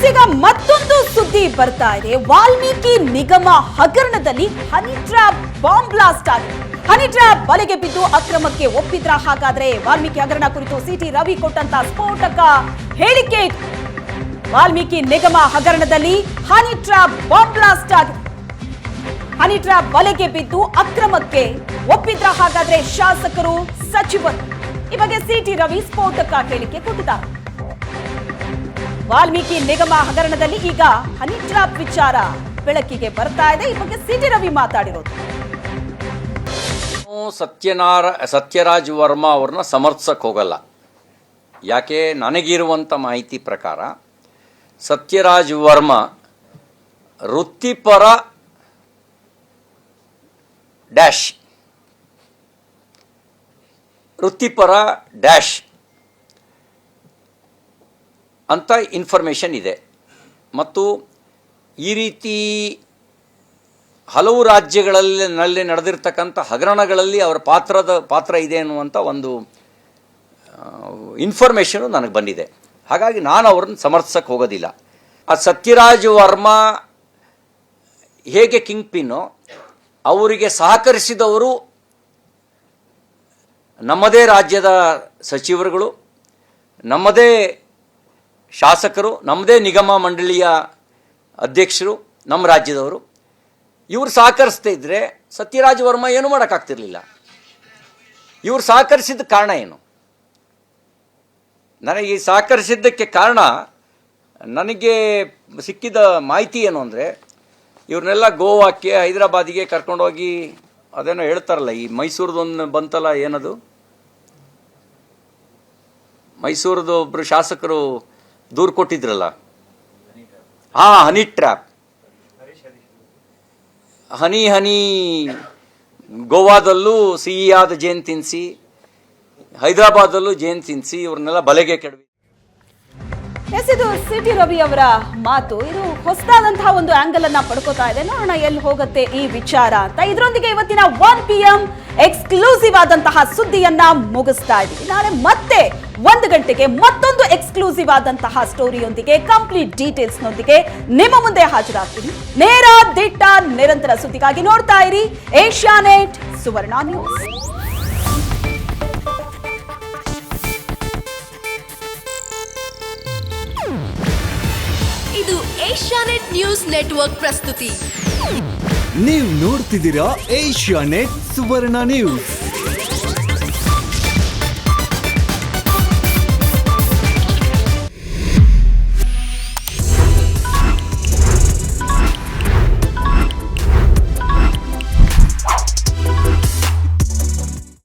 ಮತ್ತೀಗ ಮತ್ತೊಂದು ಸುದ್ದಿ ಬರ್ತಾ ಇದೆ. ವಾಲ್ಮೀಕಿ ನಿಗಮ ಹಗರಣದಲ್ಲಿ ಹನಿ ಟ್ರ್ಯಾಪ್ ಬಾಂಬ್ ಬ್ಲಾಸ್ಟ್ ಆಗಿದೆ. ಹನಿ ಟ್ರ್ಯಾಪ್ ಬಲೆಗೆ ಬಿದ್ದು ಅಕ್ರಮಕ್ಕೆ ಒಪ್ಪಿದ್ರ? ಹಾಗಾದ್ರೆ ವಾಲ್ಮೀಕಿ ಹಗರಣ ಕುರಿತು ಸಿಟಿ ರವಿ ಕೊಟ್ಟಂತ ಸ್ಫೋಟಕ ಹೇಳಿಕೆ ಇದು. ವಾಲ್ಮೀಕಿ ನಿಗಮ ಹಗರಣದಲ್ಲಿ ಹನಿ ಟ್ರ್ಯಾಪ್ ಬಾಂಬ್ ಬ್ಲಾಸ್ಟ್ ಆಗಿದೆ. ಹನಿ ಟ್ರ್ಯಾಪ್ ಬಲೆಗೆ ಬಿದ್ದು ಅಕ್ರಮಕ್ಕೆ ಒಪ್ಪಿದ್ರ? ಹಾಗಾದ್ರೆ ಶಾಸಕರು, ಸಚಿವರು? ಈ ಬಗ್ಗೆ ಸಿಟಿ ರವಿ ಸ್ಫೋಟಕ ಹೇಳಿಕೆ ಕೊಟ್ಟಿದ್ದಾರೆ. ವಾಲ್ಮೀಕಿ ನಿಗಮ ಹಗರಣದಲ್ಲಿ ಈಗ ಹನಿ ಟ್ರ್ಯಾಪ್ ವಿಚಾರ ಬೆಳಕಿಗೆ ಬರ್ತಾ ಇದೆ. ಈ ಬಗ್ಗೆ ಸಿಟಿ ರವಿ ಮಾತಾಡಿರೋದು. ಸತ್ಯರಾಜ್ ವರ್ಮಾ ಅವ್ರನ್ನ ಸಮರ್ಥಿಸಕ್ಕೆ ಹೋಗಲ್ಲ. ಯಾಕೆ, ನನಗಿರುವಂಥ ಮಾಹಿತಿ ಪ್ರಕಾರ ಸತ್ಯರಾಜ್ ವರ್ಮಾ ವೃತ್ತಿಪರ ಡ್ಯಾಶ್ ಅಂತ ಇನ್ಫಾರ್ಮೇಷನ್ ಇದೆ. ಮತ್ತು ಈ ರೀತಿ ಹಲವು ರಾಜ್ಯಗಳಲ್ಲಿ ನಡೆದಿರ್ತಕ್ಕಂಥ ಹಗರಣಗಳಲ್ಲಿ ಅವರ ಪಾತ್ರ ಇದೆ ಅನ್ನುವಂಥ ಒಂದು ಇನ್ಫಾರ್ಮೇಷನು ನನಗೆ ಬಂದಿದೆ. ಹಾಗಾಗಿ ನಾನು ಅವ್ರನ್ನ ಸಮರ್ಥಿಸಕ್ಕೆ ಹೋಗೋದಿಲ್ಲ. ಆ ಸತ್ಯರಾಜ್ ವರ್ಮಾ ಹೇಗೆ ಕಿಂಗ್ ಪಿನ್ನೋ, ಅವರಿಗೆ ಸಹಕರಿಸಿದವರು ನಮ್ಮದೇ ರಾಜ್ಯದ ಸಚಿವರುಗಳು, ನಮ್ಮದೇ ಶಾಸಕರು, ನಮ್ಮದೇ ನಿಗಮ ಮಂಡಳಿಯ ಅಧ್ಯಕ್ಷರು, ನಮ್ಮ ರಾಜ್ಯದವರು. ಇವರು ಸಹಕರಿಸ್ತಾ ಇದ್ದರೆ ಸತ್ಯರಾಜ್ ವರ್ಮಾ ಏನು ಮಾಡೋಕ್ಕಾಗ್ತಿರ್ಲಿಲ್ಲ. ಇವರು ಸಹಕರಿಸಿದ ಕಾರಣ ಏನು? ನನಗೆ ಸಹಕರಿಸಿದ್ದಕ್ಕೆ ಕಾರಣ, ನನಗೆ ಸಿಕ್ಕಿದ ಮಾಹಿತಿ ಏನು ಅಂದರೆ, ಇವ್ರನ್ನೆಲ್ಲ ಗೋವಾಕ್ಕೆ, ಹೈದರಾಬಾದಿಗೆ ಕರ್ಕೊಂಡೋಗಿ, ಅದೇನೋ ಹೇಳ್ತಾರಲ್ಲ, ಈ ಮೈಸೂರದೊಂದು ಬಂತಲ್ಲ, ಏನದು, ಮೈಸೂರದು ಒಬ್ಬರು ಶಾಸಕರು ದೂರು ಕೊಟ್ಟಿದ್ರಲ್ಲ, ಹನಿ ಟ್ರ್ಯಾಪ್, ಹನಿ ಗೋವಾದಲ್ಲೂ ಸಿಹಿಯಾದ ಜೇನು ತಿನ್ನಿಸಿ, ಹೈದರಾಬಾದಲ್ಲೂ ಜೇನು ತಿನ್ನಿಸಿ ಇವ್ರನ್ನೆಲ್ಲ ಬಲೆಗೆ ಕೆಡವಿ. ಇದು ಸಿಟಿ ರವಿ ಅವರ ಮಾತು. ಇದು ಹೊಸದಾದಂತಹ ಒಂದು ಆಂಗಲ್ ಅನ್ನ ಪಡ್ಕೋತಾ ಇದೆ. ನೋಡೋಣ ಎಲ್ಲಿ ಹೋಗುತ್ತೆ ಈ ವಿಚಾರ ಅಂತ. ಇದರೊಂದಿಗೆ ಇವತ್ತಿನ 1 PM ಎಕ್ಸ್ಕ್ಲೂಸಿವ್ ಆದಂತಹ ಸುದ್ದಿಯನ್ನ ಮುಗಿಸ್ತಾ ಇದ್ದೀವಿ. ನಾಳೆ ಮತ್ತೆ 1 ಗಂಟೆಗೆ ಮತ್ತೊಂದು ಎಕ್ಸ್ಕ್ಲೂಸಿವ್ ಆದಂತಹ ಸ್ಟೋರಿಯೊಂದಿಗೆ, ಕಂಪ್ಲೀಟ್ ಡೀಟೇಲ್ಸ್ ನೊಂದಿಗೆ ನಿಮ್ಮ ಮುಂದೆ ಹಾಜರಾಗ್ತೀನಿ. ನೇರ, ದಿಟ್ಟ, ನಿರಂತರ ಸುದ್ದಿಗಾಗಿ ನೋಡ್ತಾ ಇರಿ ಏಷ್ಯಾನೆಟ್ ಸುವರ್ಣ ನ್ಯೂಸ್. ಇದು ಏಷ್ಯಾನೆಟ್ ನ್ಯೂಸ್ ನೆಟ್ವರ್ಕ್ ಪ್ರಸ್ತುತಿ. ನೀವು ನೋಡ್ತಿದ್ದೀರಾ ಏಷ್ಯಾನೆಟ್ ಸುವರ್ಣ ನ್ಯೂಸ್.